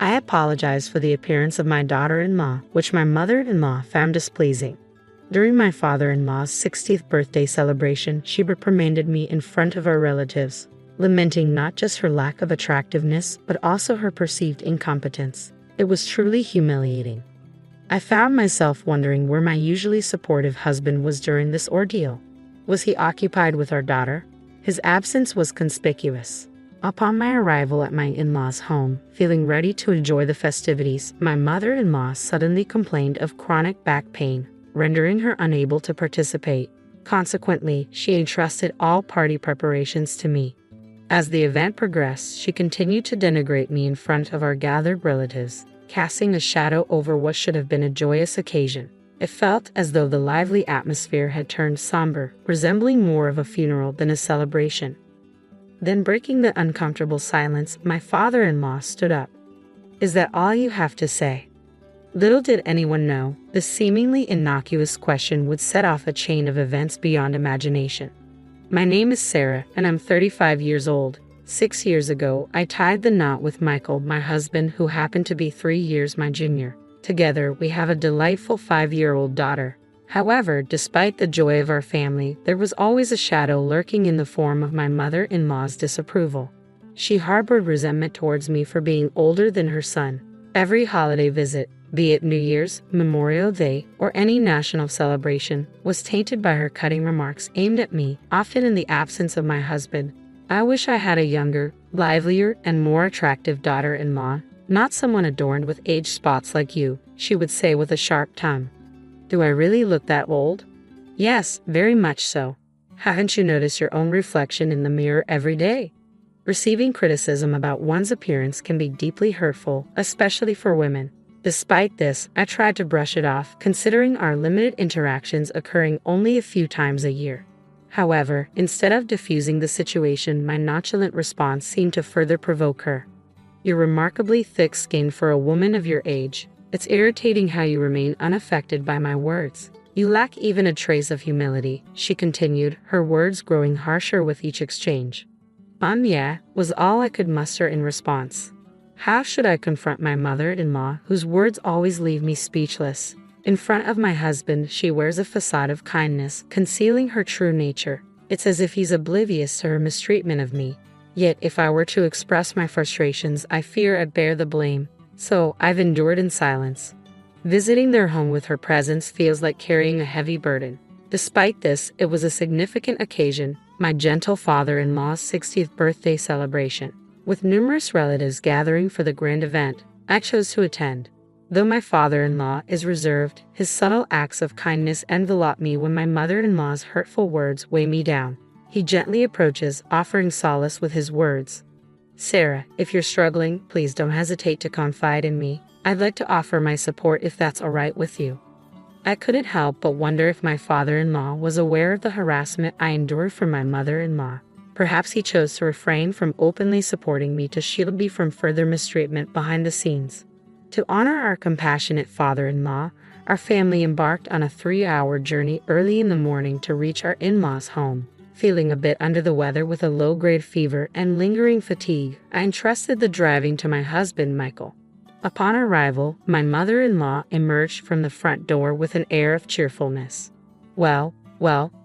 I apologized for the appearance of my daughter-in-law, which my mother-in-law found displeasing. During my father-in-law's 60th birthday celebration, she reprimanded me in front of our relatives, lamenting not just her lack of attractiveness, but also her perceived incompetence. It was truly humiliating. I found myself wondering where my usually supportive husband was during this ordeal. Was he occupied with our daughter? His absence was conspicuous. Upon my arrival at my in-laws' home, feeling ready to enjoy the festivities, my mother-in-law suddenly complained of chronic back pain, rendering her unable to participate. Consequently, she entrusted all party preparations to me. As the event progressed, she continued to denigrate me in front of our gathered relatives, casting a shadow over what should have been a joyous occasion. It felt as though the lively atmosphere had turned somber, resembling more of a funeral than a celebration. Then, breaking the uncomfortable silence, my father-in-law stood up. "Is that all you have to say?" Little did anyone know, this seemingly innocuous question would set off a chain of events beyond imagination. My name is Sarah, and I'm 35 years old. 6 years ago, I tied the knot with Michael, my husband, who happened to be 3 years my junior. Together, we have a delightful 5-year-old daughter. However, despite the joy of our family, there was always a shadow lurking in the form of my mother-in-law's disapproval. She harbored resentment towards me for being older than her son. Every holiday visit, be it New Year's, Memorial Day, or any national celebration, was tainted by her cutting remarks aimed at me, often in the absence of my husband. "I wish I had a younger, livelier, and more attractive daughter-in-law, not someone adorned with age spots like you," she would say with a sharp tongue. "Do I really look that old?" "Yes, very much so. Haven't you noticed your own reflection in the mirror every day?" Receiving criticism about one's appearance can be deeply hurtful, especially for women. Despite this, I tried to brush it off, considering our limited interactions occurring only a few times a year. However, instead of diffusing the situation, my nonchalant response seemed to further provoke her. "You're remarkably thick-skinned for a woman of your age. It's irritating how you remain unaffected by my words. You lack even a trace of humility," she continued, her words growing harsher with each exchange. "Yeah," was all I could muster in response. How should I confront my mother-in-law, whose words always leave me speechless? In front of my husband, she wears a facade of kindness, concealing her true nature. It's as if he's oblivious to her mistreatment of me. Yet, if I were to express my frustrations, I fear I'd bear the blame. So, I've endured in silence. Visiting their home with her presence feels like carrying a heavy burden. Despite this, it was a significant occasion, my gentle father-in-law's 60th birthday celebration. With numerous relatives gathering for the grand event, I chose to attend. Though my father-in-law is reserved, his subtle acts of kindness envelop me when my mother-in-law's hurtful words weigh me down. He gently approaches, offering solace with his words. "Sarah, if you're struggling, please don't hesitate to confide in me. I'd like to offer my support if that's all right with you." I couldn't help but wonder if my father-in-law was aware of the harassment I endured from my mother-in-law. Perhaps he chose to refrain from openly supporting me to shield me from further mistreatment behind the scenes. To honor our compassionate father-in-law, our family embarked on a 3-hour journey early in the morning to reach our in-laws' home. Feeling a bit under the weather with a low-grade fever and lingering fatigue, I entrusted the driving to my husband, Michael. Upon arrival, my mother-in-law emerged from the front door with an air of cheerfulness. Well,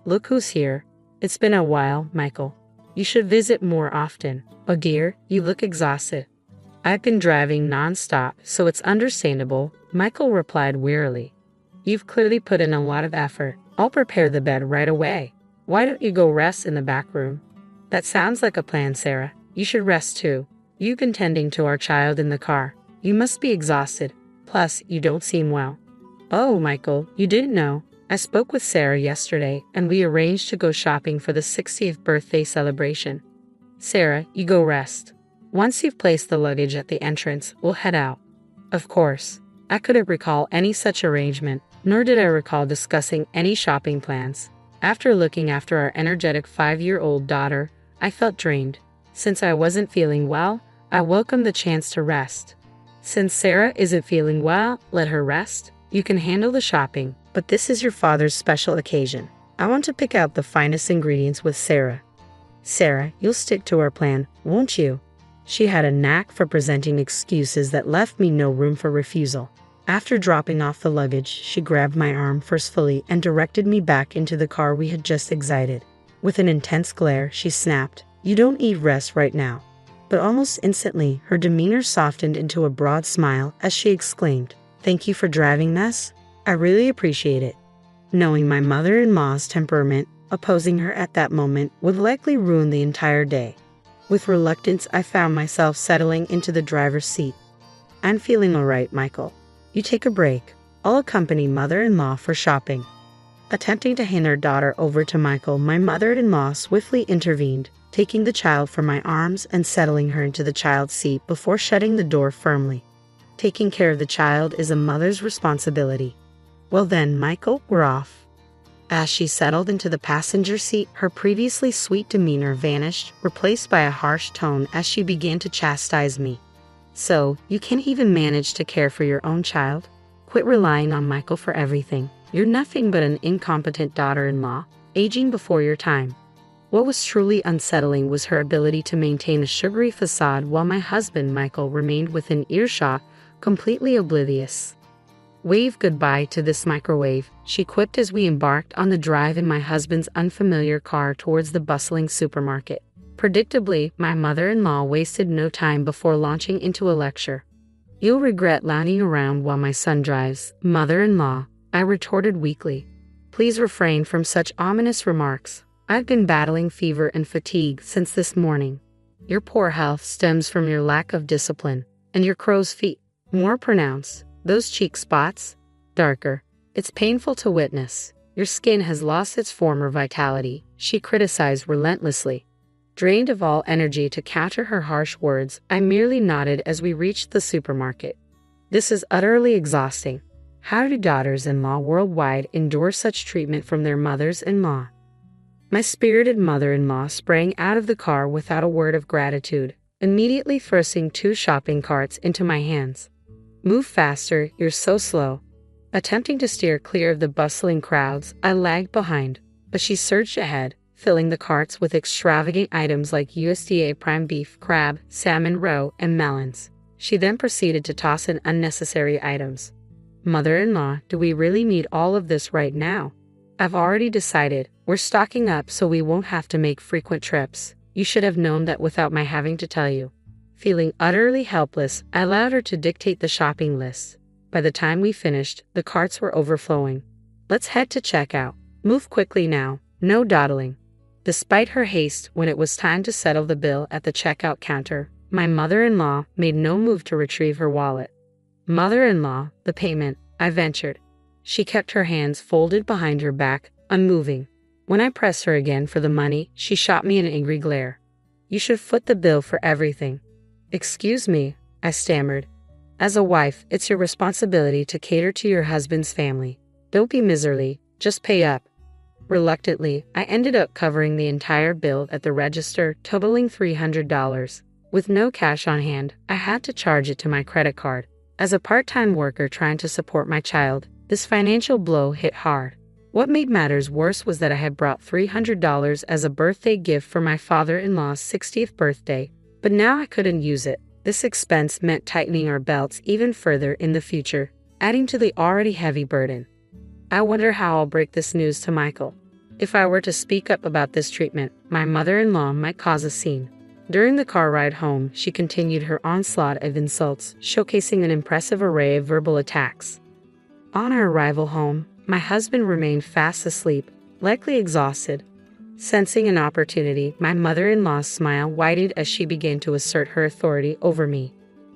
look who's here. It's been a while, Michael. You should visit more often. Oh dear, you look exhausted." "I've been driving non-stop, so it's understandable," Michael replied wearily. "You've clearly put in a lot of effort. I'll prepare the bed right away. Why don't you go rest in the back room?" "That sounds like a plan, Sarah. You should rest too. You've been tending to our child in the car. You must be exhausted. Plus, you don't seem well." "Oh, Michael, you didn't know. I spoke with Sarah yesterday, and we arranged to go shopping for the 60th birthday celebration." "Sarah, you go rest. Once you've placed the luggage at the entrance, we'll head out." Of course, I couldn't recall any such arrangement, nor did I recall discussing any shopping plans. After looking after our energetic 5-year-old daughter, I felt drained. Since I wasn't feeling well, I welcomed the chance to rest. Since Sarah isn't feeling well, let her rest. You can handle the shopping, but this is your father's special occasion. I want to pick out the finest ingredients with Sarah. Sarah, you'll stick to our plan, won't you? She had a knack for presenting excuses that left me no room for refusal. After dropping off the luggage, she grabbed my arm forcefully and directed me back into the car we had just exited. With an intense glare, she snapped, "You don't need rest right now." But almost instantly, her demeanor softened into a broad smile as she exclaimed, "Thank you for driving, Miss. I really appreciate it." Knowing my mother-in-law's temperament, opposing her at that moment would likely ruin the entire day. With reluctance, I found myself settling into the driver's seat. "I'm feeling all right, Michael. You take a break. I'll accompany mother-in-law for shopping." Attempting to hand her daughter over to Michael, my mother-in-law swiftly intervened, taking the child from my arms and settling her into the child's seat before shutting the door firmly. Taking care of the child is a mother's responsibility. "Well then, Michael, we're off." As she settled into the passenger seat, her previously sweet demeanor vanished, replaced by a harsh tone as she began to chastise me. "So, you can't even manage to care for your own child? Quit relying on Michael for everything. You're nothing but an incompetent daughter-in-law, aging before your time." What was truly unsettling was her ability to maintain a sugary facade while my husband, Michael, remained within earshot, completely oblivious. "Wave goodbye to this microwave," she quipped as we embarked on the drive in my husband's unfamiliar car towards the bustling supermarket. Predictably, my mother-in-law wasted no time before launching into a lecture. "You'll regret lounging around while my son drives, mother-in-law," I retorted weakly. "Please refrain from such ominous remarks. I've been battling fever and fatigue since this morning. Your poor health stems from your lack of discipline, and your crow's feet, more pronounced. Those cheek spots, darker. It's painful to witness. Your skin has lost its former vitality," she criticized relentlessly. Drained of all energy to counter her harsh words, I merely nodded as we reached the supermarket. This is utterly exhausting. How do daughters-in-law worldwide endure such treatment from their mothers-in-law? My spirited mother-in-law sprang out of the car without a word of gratitude, immediately thrusting 2 shopping carts into my hands. "Move faster, you're so slow." Attempting to steer clear of the bustling crowds, I lagged behind, but she surged ahead, filling the carts with extravagant items like USDA prime beef, crab, salmon roe, and melons. She then proceeded to toss in unnecessary items. "Mother-in-law, do we really need all of this right now? I've already decided. We're stocking up so we won't have to make frequent trips. You should have known that without my having to tell you." Feeling utterly helpless, I allowed her to dictate the shopping list. By the time we finished, the carts were overflowing. "Let's head to checkout. Move quickly now. No dawdling." Despite her haste, when it was time to settle the bill at the checkout counter, my mother-in-law made no move to retrieve her wallet. "Mother-in-law, the payment," I ventured. She kept her hands folded behind her back, unmoving. When I pressed her again for the money, she shot me an angry glare. "You should foot the bill for everything." "Excuse me," I stammered. "As a wife, it's your responsibility to cater to your husband's family. Don't be miserly, just pay up." Reluctantly, I ended up covering the entire bill at the register, totaling $300. With no cash on hand, I had to charge it to my credit card. As a part-time worker trying to support my child, this financial blow hit hard. What made matters worse was that I had brought $300 as a birthday gift for my father-in-law's 60th birthday, but now I couldn't use it. This expense meant tightening our belts even further in the future, adding to the already heavy burden. I wonder how I'll break this news to Michael. If I were to speak up about this treatment, my mother-in-law might cause a scene. During the car ride home, she continued her onslaught of insults, showcasing an impressive array of verbal attacks. On our arrival home, my husband remained fast asleep, likely exhausted. Sensing an opportunity, my mother-in-law's smile widened as she began to assert her authority over me.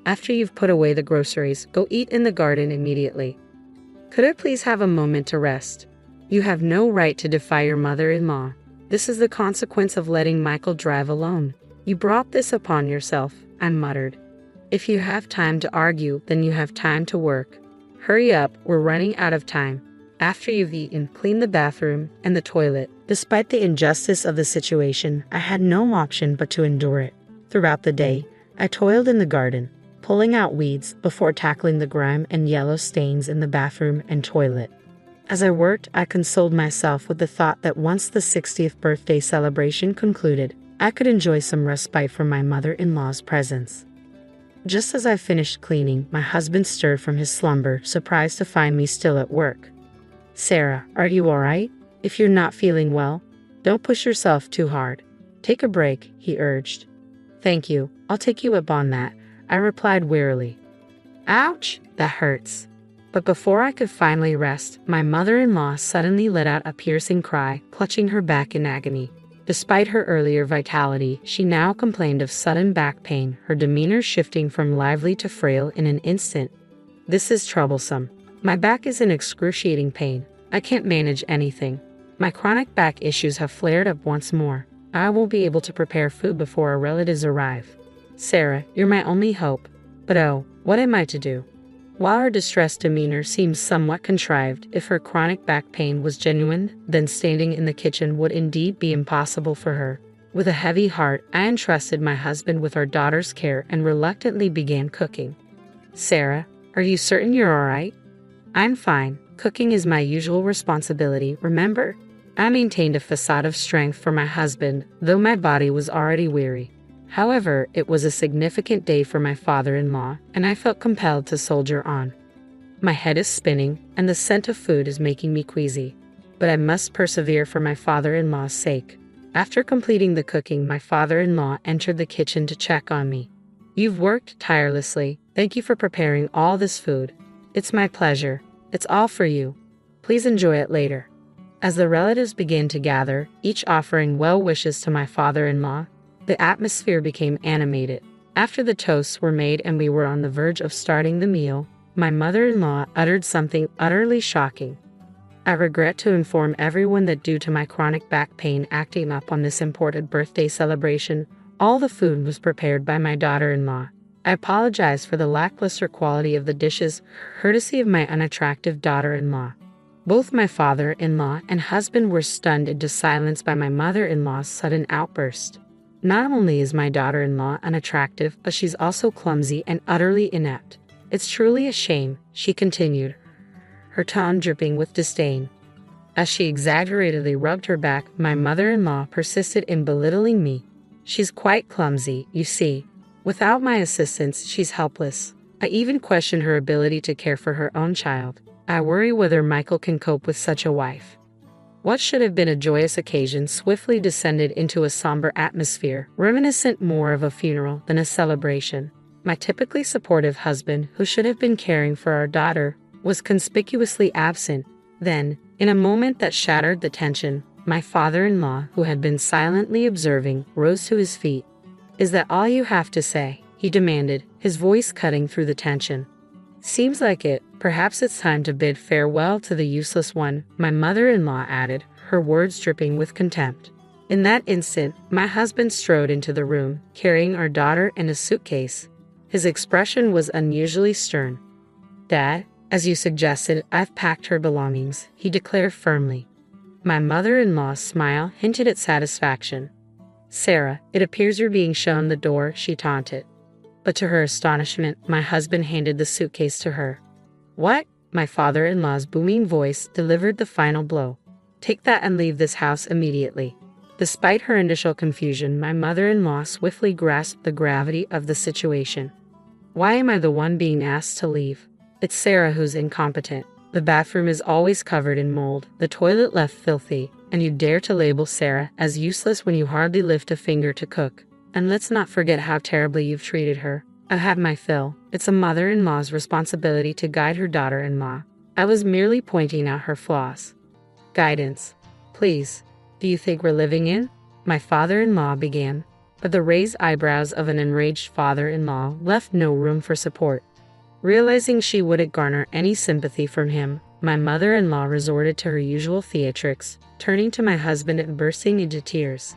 "After you've put away the groceries, go eat in the garden immediately. Could I please have a moment to rest? You have no right to defy your mother-in-law. This is the consequence of letting Michael drive alone. You brought this upon yourself," I muttered. "If you have time to argue, then you have time to work. Hurry up, we're running out of time. After you've eaten, clean the bathroom and the toilet." Despite the injustice of the situation, I had no option but to endure it. Throughout the day, I toiled in the garden, pulling out weeds before tackling the grime and yellow stains in the bathroom and toilet. As I worked, I consoled myself with the thought that once the 60th birthday celebration concluded, I could enjoy some respite from my mother-in-law's presence. Just as I finished cleaning, my husband stirred from his slumber, surprised to find me still at work. "Sarah, are you all right? If you're not feeling well, don't push yourself too hard. Take a break," he urged. "Thank you, I'll take you up on that," I replied wearily. "Ouch, that hurts." But before I could finally rest, my mother-in-law suddenly let out a piercing cry, clutching her back in agony. Despite her earlier vitality, she now complained of sudden back pain, her demeanor shifting from lively to frail in an instant. "This is troublesome. My back is in excruciating pain. I can't manage anything. My chronic back issues have flared up once more. I won't be able to prepare food before our relatives arrive. Sarah, you're my only hope. But oh, what am I to do?" While her distressed demeanor seemed somewhat contrived, if her chronic back pain was genuine, then standing in the kitchen would indeed be impossible for her. With a heavy heart, I entrusted my husband with our daughter's care and reluctantly began cooking. "Sarah, are you certain you're all right?" "I'm fine. Cooking is my usual responsibility, remember?" I maintained a facade of strength for my husband, though my body was already weary. However, it was a significant day for my father-in-law, and I felt compelled to soldier on. My head is spinning, and the scent of food is making me queasy. But I must persevere for my father-in-law's sake. After completing the cooking, my father-in-law entered the kitchen to check on me. "You've worked tirelessly. Thank you for preparing all this food." "It's my pleasure. It's all for you. Please enjoy it later." As the relatives began to gather, each offering well wishes to my father-in-law, the atmosphere became animated. After the toasts were made and we were on the verge of starting the meal, my mother-in-law uttered something utterly shocking. "I regret to inform everyone that due to my chronic back pain acting up on this important birthday celebration, all the food was prepared by my daughter-in-law. I apologize for the lackluster quality of the dishes, courtesy of my unattractive daughter-in-law." Both my father-in-law and husband were stunned into silence by my mother-in-law's sudden outburst. "Not only is my daughter-in-law unattractive, but she's also clumsy and utterly inept. It's truly a shame," she continued, her tone dripping with disdain. As she exaggeratedly rubbed her back, my mother-in-law persisted in belittling me. "She's quite clumsy, you see. Without my assistance, she's helpless. I even question her ability to care for her own child. I worry whether Michael can cope with such a wife." What should have been a joyous occasion swiftly descended into a somber atmosphere, reminiscent more of a funeral than a celebration. My typically supportive husband, who should have been caring for our daughter, was conspicuously absent. Then, in a moment that shattered the tension, my father-in-law, who had been silently observing, rose to his feet. "Is that all you have to say?" he demanded, his voice cutting through the tension. "Seems like it. Perhaps it's time to bid farewell to the useless one," my mother-in-law added, her words dripping with contempt. In that instant, my husband strode into the room, carrying our daughter in a suitcase. His expression was unusually stern. "Dad, as you suggested, I've packed her belongings," he declared firmly. My mother-in-law's smile hinted at satisfaction. "Sarah, it appears you're being shown the door," she taunted. But to her astonishment, my husband handed the suitcase to her. "What?" My father-in-law's booming voice delivered the final blow. "Take that and leave this house immediately." Despite her initial confusion, my mother-in-law swiftly grasped the gravity of the situation. "Why am I the one being asked to leave? It's Sarah who's incompetent. The bathroom is always covered in mold, the toilet left filthy, and you dare to label Sarah as useless when you hardly lift a finger to cook. And let's not forget how terribly you've treated her. I've had my fill. It's a mother-in-law's responsibility to guide her daughter-in-law. I was merely pointing out her flaws." "Guidance. Please. Do you think we're living in?" my father-in-law began, but the raised eyebrows of an enraged father-in-law left no room for support. Realizing she wouldn't garner any sympathy from him, my mother-in-law resorted to her usual theatrics, turning to my husband and bursting into tears.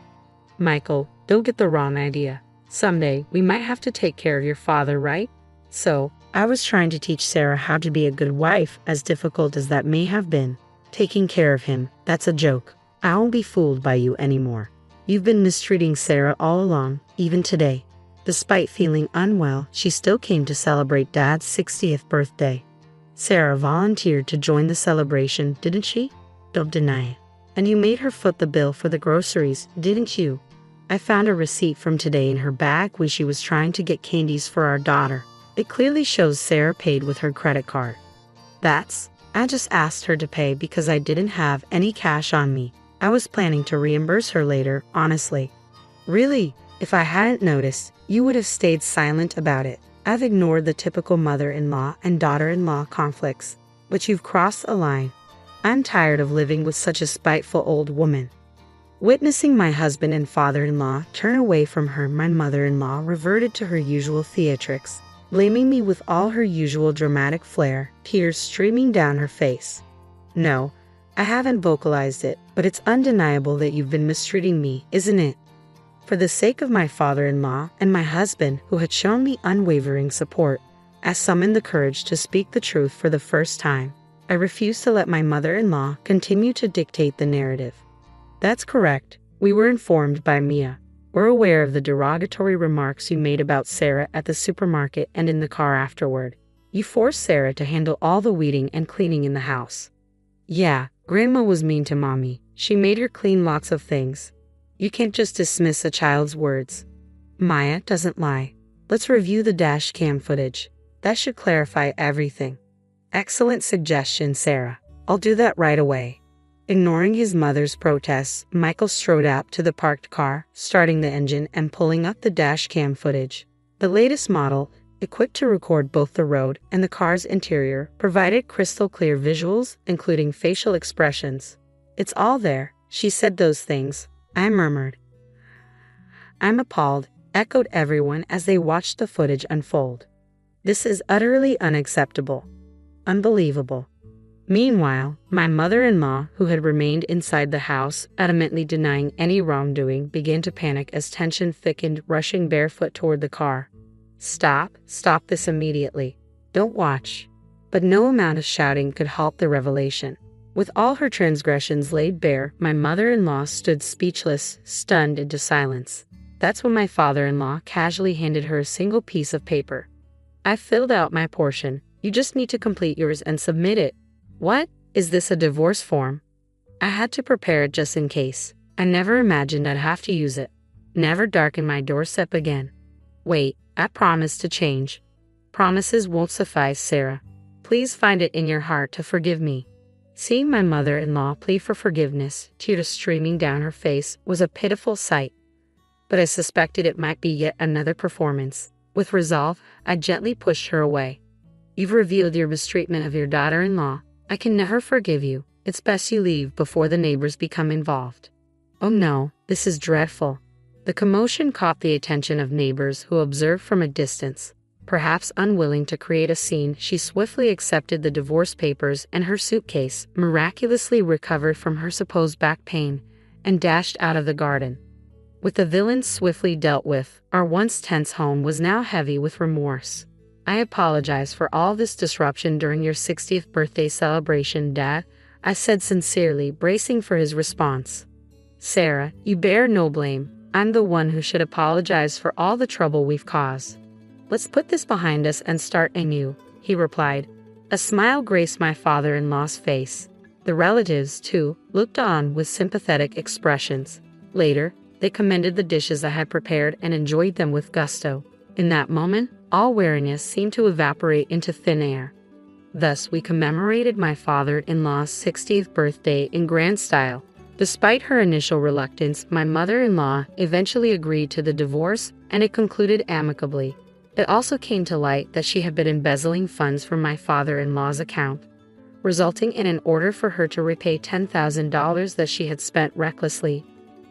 "Michael, don't get the wrong idea. Someday, we might have to take care of your father, right? So, I was trying to teach Sarah how to be a good wife, as difficult as that may have been. Taking care of him, that's a joke. I won't be fooled by you anymore. You've been mistreating Sarah all along, even today." Despite feeling unwell, she still came to celebrate Dad's 60th birthday. "Sarah volunteered to join the celebration, didn't she? Don't deny it. And you made her foot the bill for the groceries, didn't you?" I found a receipt from today in her bag when she was trying to get candies for our daughter. It clearly shows Sarah paid with her credit card. I just asked her to pay because I didn't have any cash on me. I was planning to reimburse her later, honestly. Really? If I hadn't noticed, you would have stayed silent about it. I've ignored the typical mother-in-law and daughter-in-law conflicts, but you've crossed a line. I'm tired of living with such a spiteful old woman. Witnessing my husband and father-in-law turn away from her, my mother-in-law reverted to her usual theatrics, blaming me with all her usual dramatic flair, tears streaming down her face. No, I haven't vocalized it, but it's undeniable that you've been mistreating me, isn't it? For the sake of my father-in-law and my husband, who had shown me unwavering support, I summoned the courage to speak the truth for the first time. I refused to let my mother-in-law continue to dictate the narrative. That's correct. We were informed by Mia. We're aware of the derogatory remarks you made about Sarah at the supermarket and in the car afterward. You forced Sarah to handle all the weeding and cleaning in the house. Yeah, Grandma was mean to Mommy. She made her clean lots of things. You can't just dismiss a child's words. Maya doesn't lie. Let's review the dash cam footage. That should clarify everything. Excellent suggestion, Sarah. I'll do that right away. Ignoring his mother's protests, Michael strode out to the parked car, starting the engine and pulling up the dash cam footage. The latest model, equipped to record both the road and the car's interior, provided crystal clear visuals, including facial expressions. It's all there. She said those things, I murmured. I'm appalled, echoed everyone as they watched the footage unfold. This is utterly unacceptable. Unbelievable. Meanwhile, my mother-in-law, who had remained inside the house, adamantly denying any wrongdoing, began to panic as tension thickened, rushing barefoot toward the car. Stop this immediately. Don't watch. But no amount of shouting could halt the revelation. With all her transgressions laid bare, my mother-in-law stood speechless, stunned into silence. That's when my father-in-law casually handed her a single piece of paper. I've filled out my portion. You just need to complete yours and submit it. What? Is this a divorce form? I had to prepare it just in case. I never imagined I'd have to use it. Never darken my doorstep again. Wait, I promise to change. Promises won't suffice, Sarah. Please find it in your heart to forgive me. Seeing my mother-in-law plead for forgiveness, tears streaming down her face, was a pitiful sight. But I suspected it might be yet another performance. With resolve, I gently pushed her away. You've revealed your mistreatment of your daughter-in-law. I can never forgive you. It's best you leave before the neighbors become involved. Oh no, this is dreadful. The commotion caught the attention of neighbors who observed from a distance. Perhaps unwilling to create a scene, she swiftly accepted the divorce papers and her suitcase, miraculously recovered from her supposed back pain, and dashed out of the garden. With the villains swiftly dealt with, our once tense home was now heavy with remorse. I apologize for all this disruption during your 60th birthday celebration, Dad, I said sincerely, bracing for his response. Sarah, you bear no blame. I'm the one who should apologize for all the trouble we've caused. Let's put this behind us and start anew, he replied. A smile graced my father-in-law's face. The relatives, too, looked on with sympathetic expressions. Later, they commended the dishes I had prepared and enjoyed them with gusto. In that moment, all weariness seemed to evaporate into thin air. Thus, we commemorated my father-in-law's 60th birthday in grand style. Despite her initial reluctance, my mother-in-law eventually agreed to the divorce, and it concluded amicably. It also came to light that she had been embezzling funds from my father-in-law's account, resulting in an order for her to repay $10,000 that she had spent recklessly.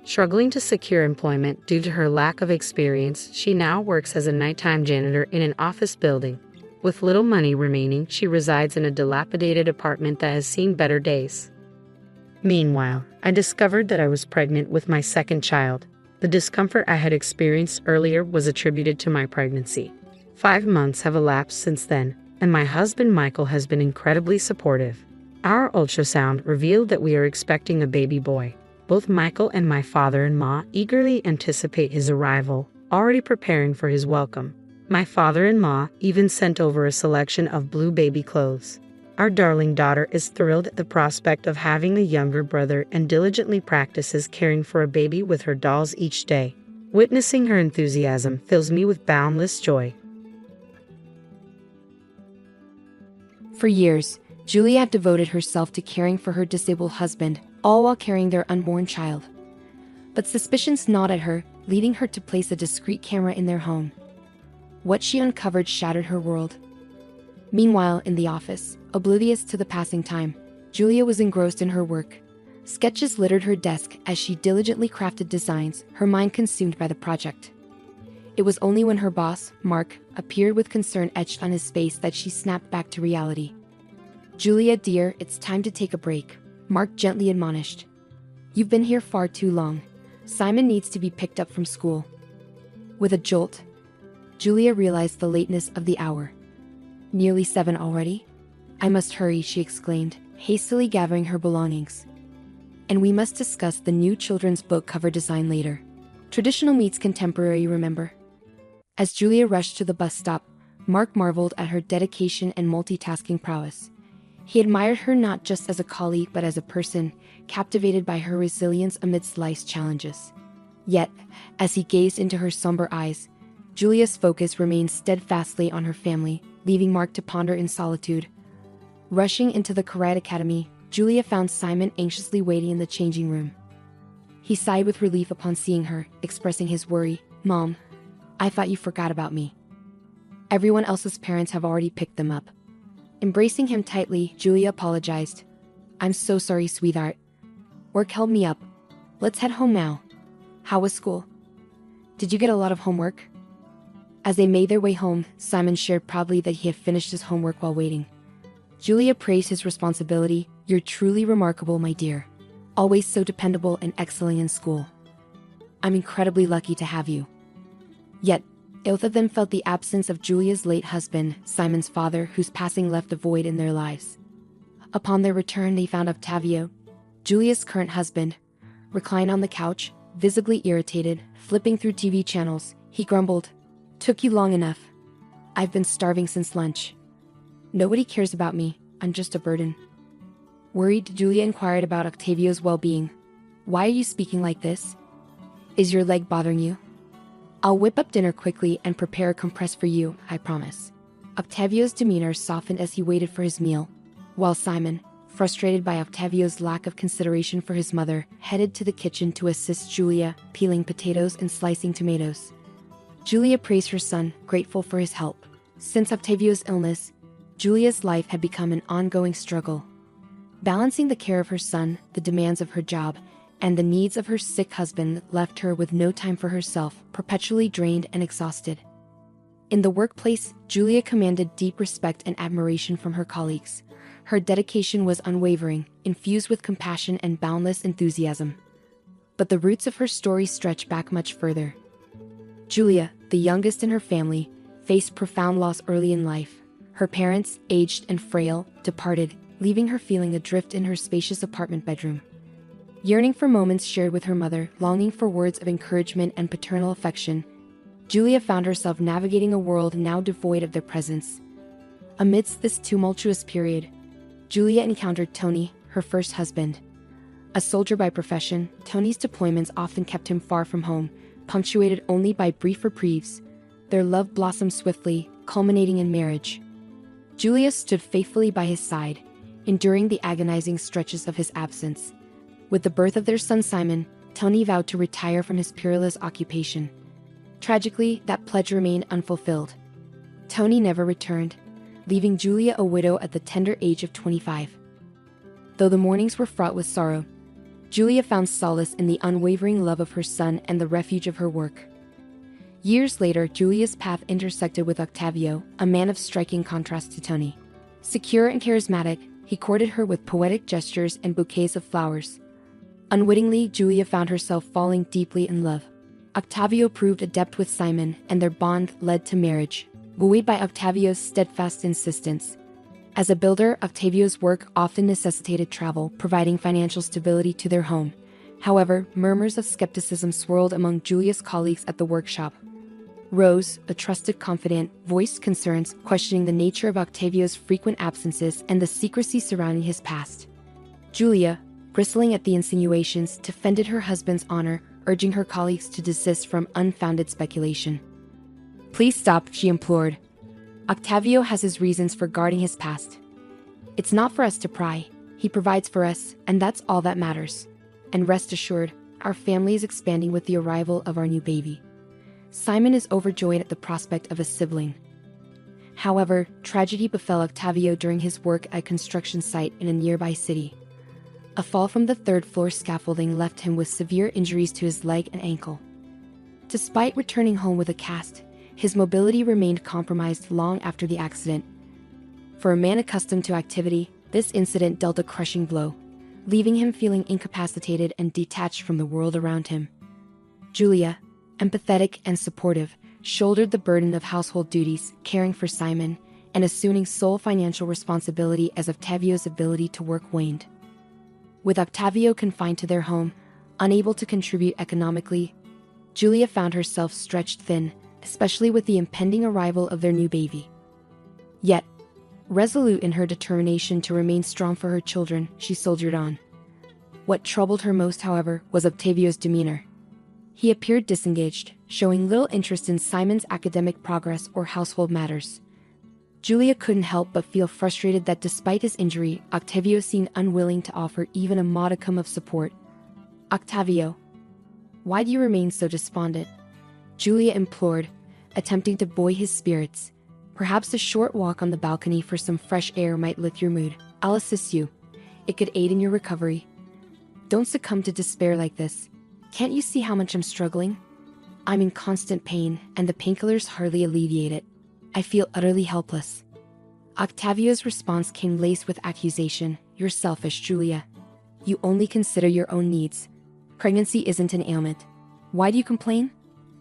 Struggling to secure employment due to her lack of experience, she now works as a nighttime janitor in an office building. With little money remaining, she resides in a dilapidated apartment that has seen better days. Meanwhile, I discovered that I was pregnant with my second child. The discomfort I had experienced earlier was attributed to my pregnancy. 5 months have elapsed since then, and my husband Michael has been incredibly supportive. Our ultrasound revealed that we are expecting a baby boy. Both Michael and my father-in-law eagerly anticipate his arrival, already preparing for his welcome. My father-in-law even sent over a selection of blue baby clothes. Our darling daughter is thrilled at the prospect of having a younger brother and diligently practices caring for a baby with her dolls each day. Witnessing her enthusiasm fills me with boundless joy. For years, Julia had devoted herself to caring for her disabled husband, all while carrying their unborn child. But suspicions gnawed at her, leading her to place a discreet camera in their home. What she uncovered shattered her world. Meanwhile, in the office, oblivious to the passing time, Julia was engrossed in her work. Sketches littered her desk as she diligently crafted designs, her mind consumed by the project. It was only when her boss, Mark, appeared with concern etched on his face that she snapped back to reality. "Julia, dear, it's time to take a break," Mark gently admonished. "You've been here far too long. Simon needs to be picked up from school." With a jolt, Julia realized the lateness of the hour. "Nearly 7 already? I must hurry," she exclaimed, hastily gathering her belongings. "And we must discuss the new children's book cover design later. Traditional meets contemporary, remember?" As Julia rushed to the bus stop, Mark marveled at her dedication and multitasking prowess. He admired her not just as a colleague but as a person, captivated by her resilience amidst life's challenges. Yet, as he gazed into her somber eyes, Julia's focus remained steadfastly on her family, leaving Mark to ponder in solitude. Rushing into the Karate Academy, Julia found Simon anxiously waiting in the changing room. He sighed with relief upon seeing her, expressing his worry. "Mom, I thought you forgot about me. Everyone else's parents have already picked them up." Embracing him tightly, Julia apologized. "I'm so sorry, sweetheart. Work held me up. Let's head home now. How was school? Did you get a lot of homework?" As they made their way home, Simon shared proudly that he had finished his homework while waiting. Julia praised his responsibility. "You're truly remarkable, my dear. Always so dependable and excelling in school. I'm incredibly lucky to have you." Yet, both of them felt the absence of Julia's late husband, Simon's father, whose passing left a void in their lives. Upon their return, they found Octavio, Julia's current husband, reclined on the couch, visibly irritated, flipping through TV channels. He grumbled, "Took you long enough. I've been starving since lunch. Nobody cares about me. I'm just a burden." Worried, Julia inquired about Octavio's well-being. "Why are you speaking like this? Is your leg bothering you? I'll whip up dinner quickly and prepare a compress for you, I promise." Octavio's demeanor softened as he waited for his meal, while Simon, frustrated by Octavio's lack of consideration for his mother, headed to the kitchen to assist Julia, peeling potatoes and slicing tomatoes. Julia praised her son, grateful for his help. Since Octavio's illness, Julia's life had become an ongoing struggle. Balancing the care of her son, the demands of her job, and the needs of her sick husband left her with no time for herself, perpetually drained and exhausted. In the workplace, Julia commanded deep respect and admiration from her colleagues. Her dedication was unwavering, infused with compassion and boundless enthusiasm. But the roots of her story stretch back much further. Julia, the youngest in her family, faced profound loss early in life. Her parents, aged and frail, departed, leaving her feeling adrift in her spacious apartment bedroom. Yearning for moments shared with her mother, longing for words of encouragement and paternal affection, Julia found herself navigating a world now devoid of their presence. Amidst this tumultuous period, Julia encountered Tony, her first husband. A soldier by profession, Tony's deployments often kept him far from home, punctuated only by brief reprieves. Their love blossomed swiftly, culminating in marriage. Julia stood faithfully by his side, enduring the agonizing stretches of his absence. With the birth of their son Simon, Tony vowed to retire from his perilous occupation. Tragically, that pledge remained unfulfilled. Tony never returned, leaving Julia a widow at the tender age of 25. Though the mornings were fraught with sorrow, Julia found solace in the unwavering love of her son and the refuge of her work. Years later, Julia's path intersected with Octavio, a man of striking contrast to Tony. Secure and charismatic, he courted her with poetic gestures and bouquets of flowers. Unwittingly, Julia found herself falling deeply in love. Octavio proved adept with Simon, and their bond led to marriage, buoyed by Octavio's steadfast insistence. As a builder, Octavio's work often necessitated travel, providing financial stability to their home. However, murmurs of skepticism swirled among Julia's colleagues at the workshop. Rose, a trusted confidant, voiced concerns, questioning the nature of Octavio's frequent absences and the secrecy surrounding his past. Julia, bristling at the insinuations, defended her husband's honor, urging her colleagues to desist from unfounded speculation. "Please stop," she implored. "Octavio has his reasons for guarding his past. It's not for us to pry. He provides for us, and that's all that matters. And rest assured, our family is expanding with the arrival of our new baby." Simon is overjoyed at the prospect of a sibling. However, tragedy befell Octavio during his work at a construction site in a nearby city. A fall from the third-floor scaffolding left him with severe injuries to his leg and ankle. Despite returning home with a cast, his mobility remained compromised long after the accident. For a man accustomed to activity, this incident dealt a crushing blow, leaving him feeling incapacitated and detached from the world around him. Julia, empathetic and supportive, shouldered the burden of household duties, caring for Simon, and assuming sole financial responsibility as Octavio's ability to work waned. With Octavio confined to their home, unable to contribute economically, Julia found herself stretched thin, especially with the impending arrival of their new baby. Yet, resolute in her determination to remain strong for her children, she soldiered on. What troubled her most, however, was Octavio's demeanor. He appeared disengaged, showing little interest in Simon's academic progress or household matters. Julia couldn't help but feel frustrated that despite his injury, Octavio seemed unwilling to offer even a modicum of support. "Octavio, why do you remain so despondent?" Julia implored, attempting to buoy his spirits. "Perhaps a short walk on the balcony for some fresh air might lift your mood. I'll assist you. It could aid in your recovery. Don't succumb to despair like this. Can't you see how much I'm struggling? I'm in constant pain, and the painkillers hardly alleviate it. I feel utterly helpless." Octavio's response came laced with accusation. "You're selfish, Julia. You only consider your own needs. Pregnancy isn't an ailment. Why do you complain?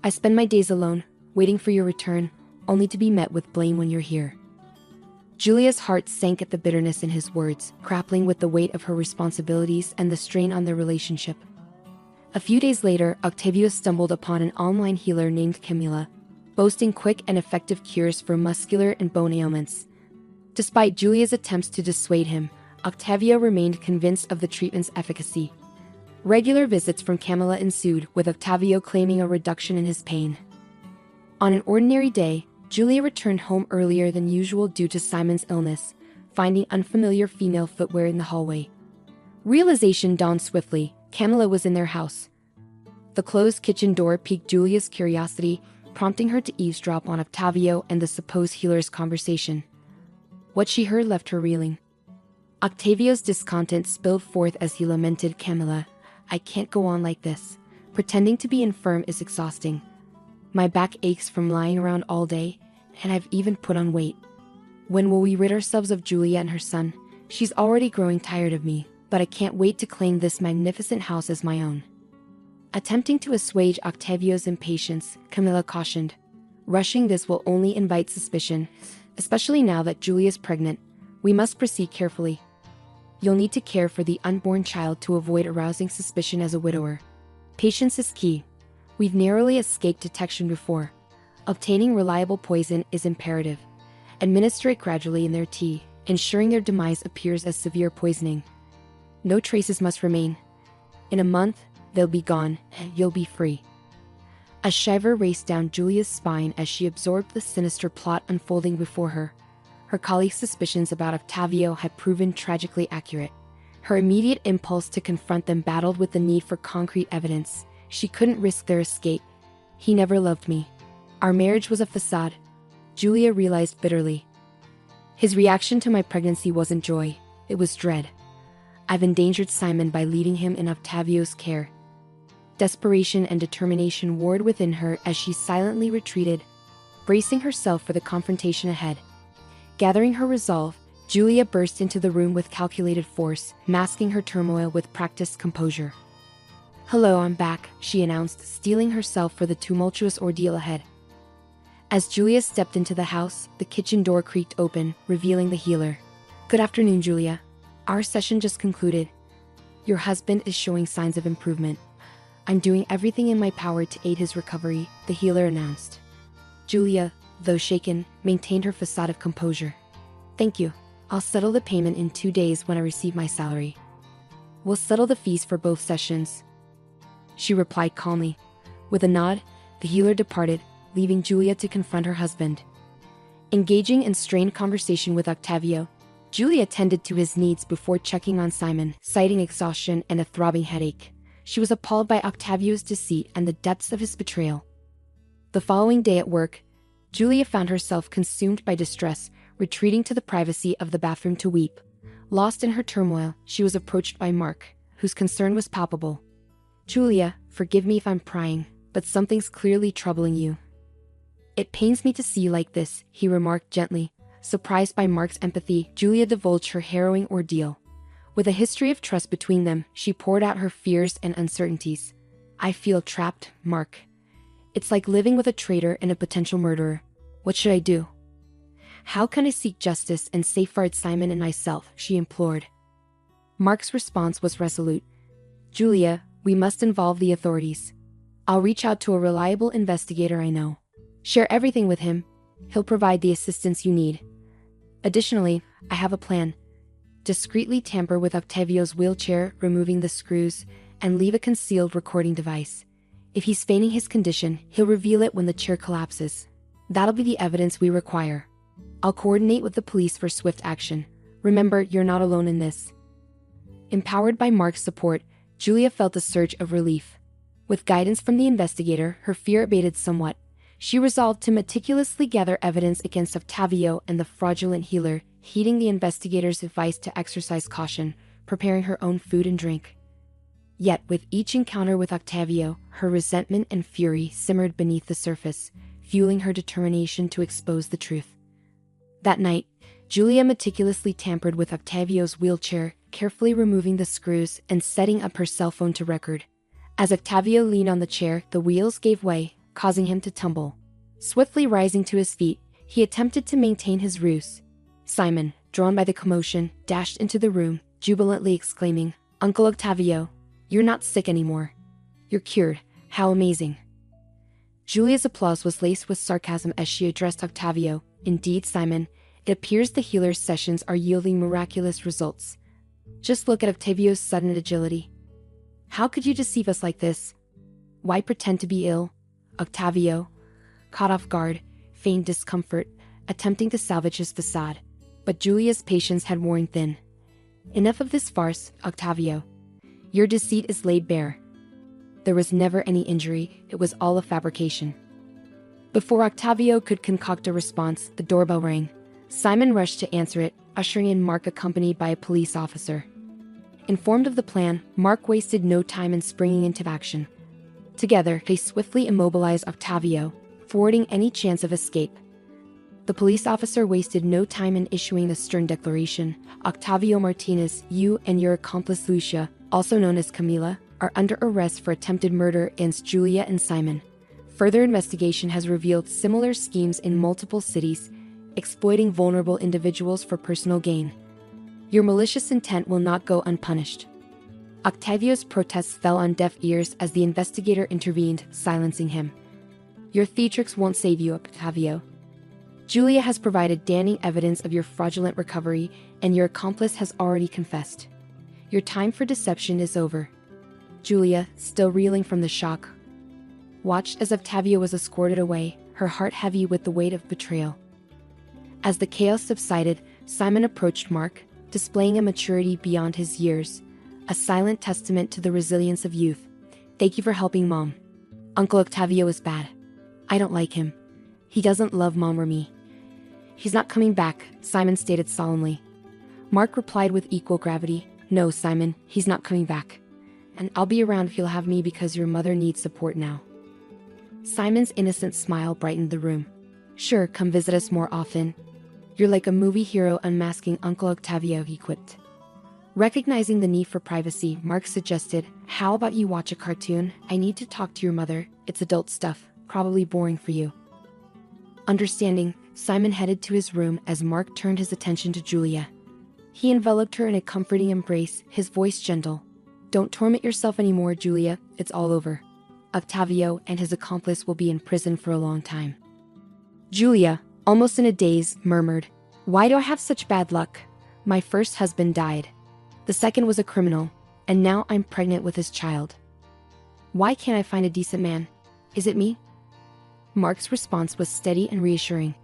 I spend my days alone, waiting for your return, only to be met with blame when you're here." Julia's heart sank at the bitterness in his words, grappling with the weight of her responsibilities and the strain on their relationship. A few days later, Octavio stumbled upon an online healer named Camila, boasting quick and effective cures for muscular and bone ailments. Despite Julia's attempts to dissuade him, Octavio remained convinced of the treatment's efficacy. Regular visits from Camila ensued, with Octavio claiming a reduction in his pain. On an ordinary day, Julia returned home earlier than usual due to Simon's illness, finding unfamiliar female footwear in the hallway. Realization dawned swiftly. Camila was in their house. The closed kitchen door piqued Julia's curiosity, prompting her to eavesdrop on Octavio and the supposed healer's conversation. What she heard left her reeling. Octavio's discontent spilled forth as he lamented, "Camila, I can't go on like this. Pretending to be infirm is exhausting. My back aches from lying around all day, and I've even put on weight. When will we rid ourselves of Julia and her son? She's already growing tired of me, but I can't wait to claim this magnificent house as my own." Attempting to assuage Octavio's impatience, Camila cautioned, "Rushing this will only invite suspicion, especially now that Julia's pregnant. We must proceed carefully. You'll need to care for the unborn child to avoid arousing suspicion as a widower. Patience is key. We've narrowly escaped detection before. Obtaining reliable poison is imperative. Administer it gradually in their tea, ensuring their demise appears as severe poisoning. No traces must remain. In a month, they'll be gone, and you'll be free." A shiver raced down Julia's spine as she absorbed the sinister plot unfolding before her. Her colleagues' suspicions about Octavio had proven tragically accurate. Her immediate impulse to confront them battled with the need for concrete evidence. She couldn't risk their escape. "He never loved me. Our marriage was a facade," Julia realized bitterly. "His reaction to my pregnancy wasn't joy, it was dread. I've endangered Simon by leaving him in Octavio's care." Desperation and determination warred within her as she silently retreated, bracing herself for the confrontation ahead. Gathering her resolve, Julia burst into the room with calculated force, masking her turmoil with practiced composure. "Hello, I'm back," she announced, steeling herself for the tumultuous ordeal ahead. As Julia stepped into the house, the kitchen door creaked open, revealing the healer. "Good afternoon, Julia. Our session just concluded. Your husband is showing signs of improvement. I'm doing everything in my power to aid his recovery," the healer announced. Julia, though shaken, maintained her facade of composure. "Thank you. I'll settle the payment in 2 days when I receive my salary. We'll settle the fees for both sessions." she replied calmly. With a nod, the healer departed, leaving Julia to confront her husband. Engaging in strained conversation with Octavio, Julia tended to his needs before checking on Simon, citing exhaustion and a throbbing headache. She was appalled by Octavio's deceit and the depths of his betrayal. The following day at work, Julia found herself consumed by distress, retreating to the privacy of the bathroom to weep. Lost in her turmoil, she was approached by Mark, whose concern was palpable. "Julia, forgive me if I'm prying, but something's clearly troubling you." "It pains me to see you like this," he remarked gently. Surprised by Mark's empathy, Julia divulged her harrowing ordeal. With a history of trust between them, she poured out her fears and uncertainties. "I feel trapped, Mark. It's like living with a traitor and a potential murderer. What should I do? How can I seek justice and safeguard Simon and myself?" she implored. Mark's response was resolute. "Julia, we must involve the authorities. I'll reach out to a reliable investigator I know. Share everything with him. He'll provide the assistance you need. Additionally, I have a plan. Discreetly tamper with Octavio's wheelchair, removing the screws, and leave a concealed recording device. If he's feigning his condition, he'll reveal it when the chair collapses. That'll be the evidence we require. I'll coordinate with the police for swift action. Remember, you're not alone in this." Empowered by Mark's support, Julia felt a surge of relief. With guidance from the investigator, her fear abated somewhat. She resolved to meticulously gather evidence against Octavio and the fraudulent healer, heeding the investigator's advice to exercise caution, preparing her own food and drink. Yet, with each encounter with Octavio, her resentment and fury simmered beneath the surface, fueling her determination to expose the truth. That night, Julia meticulously tampered with Octavio's wheelchair, carefully removing the screws and setting up her cell phone to record. As Octavio leaned on the chair, the wheels gave way, causing him to tumble. Swiftly rising to his feet, he attempted to maintain his ruse. Simon, drawn by the commotion, dashed into the room, jubilantly exclaiming, "Uncle Octavio, you're not sick anymore. You're cured. How amazing." Julia's applause was laced with sarcasm as she addressed Octavio. "Indeed, Simon, it appears the healer's sessions are yielding miraculous results. Just look at Octavio's sudden agility. How could you deceive us like this? Why pretend to be ill?" Octavio, caught off guard, feigned discomfort, attempting to salvage his facade. But Julia's patience had worn thin. "Enough of this farce, Octavio. Your deceit is laid bare. There was never any injury, it was all a fabrication." Before Octavio could concoct a response, the doorbell rang. Simon rushed to answer it, ushering in Mark accompanied by a police officer. Informed of the plan, Mark wasted no time in springing into action. Together, they swiftly immobilized Octavio, thwarting any chance of escape. The police officer wasted no time in issuing a stern declaration. "Octavio Martinez, you and your accomplice Lucia, also known as Camila, are under arrest for attempted murder against Julia and Simon. Further investigation has revealed similar schemes in multiple cities, exploiting vulnerable individuals for personal gain. Your malicious intent will not go unpunished." Octavio's protests fell on deaf ears as the investigator intervened, silencing him. "Your theatrics won't save you, Octavio. Julia has provided damning evidence of your fraudulent recovery, and your accomplice has already confessed. Your time for deception is over." Julia, still reeling from the shock, watched as Octavio was escorted away, her heart heavy with the weight of betrayal. As the chaos subsided, Simon approached Mark, displaying a maturity beyond his years, a silent testament to the resilience of youth. "Thank you for helping Mom. Uncle Octavio is bad. I don't like him. He doesn't love Mom or me." "He's not coming back," Simon stated solemnly. Mark replied with equal gravity, "No, Simon, he's not coming back. And I'll be around if you'll have me because your mother needs support now." Simon's innocent smile brightened the room. "Sure, come visit us more often. You're like a movie hero unmasking Uncle Octavio," he quipped. Recognizing the need for privacy, Mark suggested, "How about you watch a cartoon? I need to talk to your mother. It's adult stuff, probably boring for you." Understanding, Simon headed to his room as Mark turned his attention to Julia. He enveloped her in a comforting embrace, his voice gentle. "Don't torment yourself anymore, Julia. It's all over. Octavio and his accomplice will be in prison for a long time." Julia, almost in a daze, murmured, "Why do I have such bad luck? My first husband died. The second was a criminal, and now I'm pregnant with his child." Why can't I find a decent man? Is it me? Mark's response was steady and reassuring.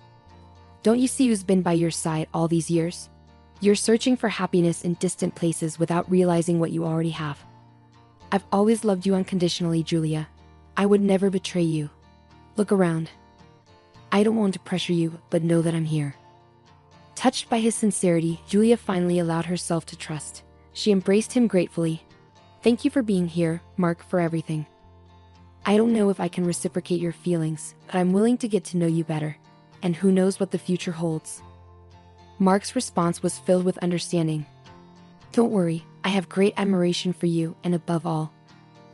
Don't you see who's been by your side all these years? You're searching for happiness in distant places without realizing what you already have. I've always loved you unconditionally, Julia. I would never betray you. Look around. I don't want to pressure you, but know that I'm here. Touched by his sincerity, Julia finally allowed herself to trust. She embraced him gratefully. Thank you for being here, Mark, for everything. I don't know if I can reciprocate your feelings, but I'm willing to get to know you better. And who knows what the future holds. Mark's response was filled with understanding. Don't worry, I have great admiration for you, and above all,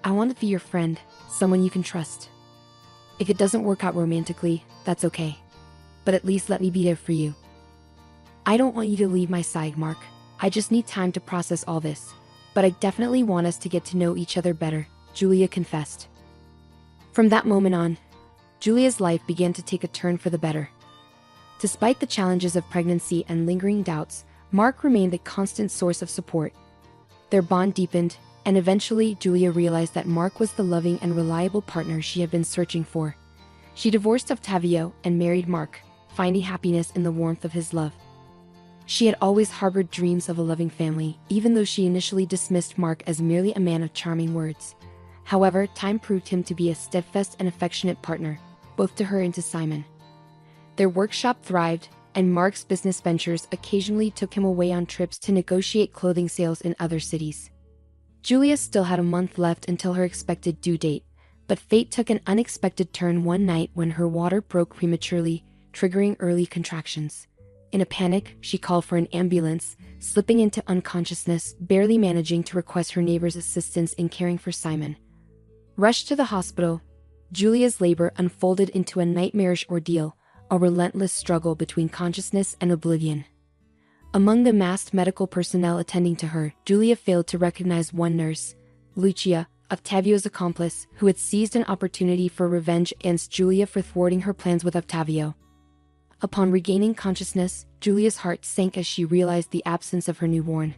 I want to be your friend, someone you can trust. If it doesn't work out romantically, that's okay. But at least let me be there for you. I don't want you to leave my side, Mark. I just need time to process all this. But I definitely want us to get to know each other better, Julia confessed. From that moment on, Julia's life began to take a turn for the better. Despite the challenges of pregnancy and lingering doubts, Mark remained a constant source of support. Their bond deepened, and eventually Julia realized that Mark was the loving and reliable partner she had been searching for. She divorced Octavio and married Mark, finding happiness in the warmth of his love. She had always harbored dreams of a loving family, even though she initially dismissed Mark as merely a man of charming words. However, time proved him to be a steadfast and affectionate partner, both to her and to Simon. Their workshop thrived, and Mark's business ventures occasionally took him away on trips to negotiate clothing sales in other cities. Julia still had a month left until her expected due date, but fate took an unexpected turn one night when her water broke prematurely, triggering early contractions. In a panic, she called for an ambulance, slipping into unconsciousness, barely managing to request her neighbor's assistance in caring for Simon. Rushed to the hospital, Julia's labor unfolded into a nightmarish ordeal, a relentless struggle between consciousness and oblivion. Among the massed medical personnel attending to her, Julia failed to recognize one nurse, Lucia, Octavio's accomplice, who had seized an opportunity for revenge against Julia for thwarting her plans with Octavio. Upon regaining consciousness, Julia's heart sank as she realized the absence of her newborn.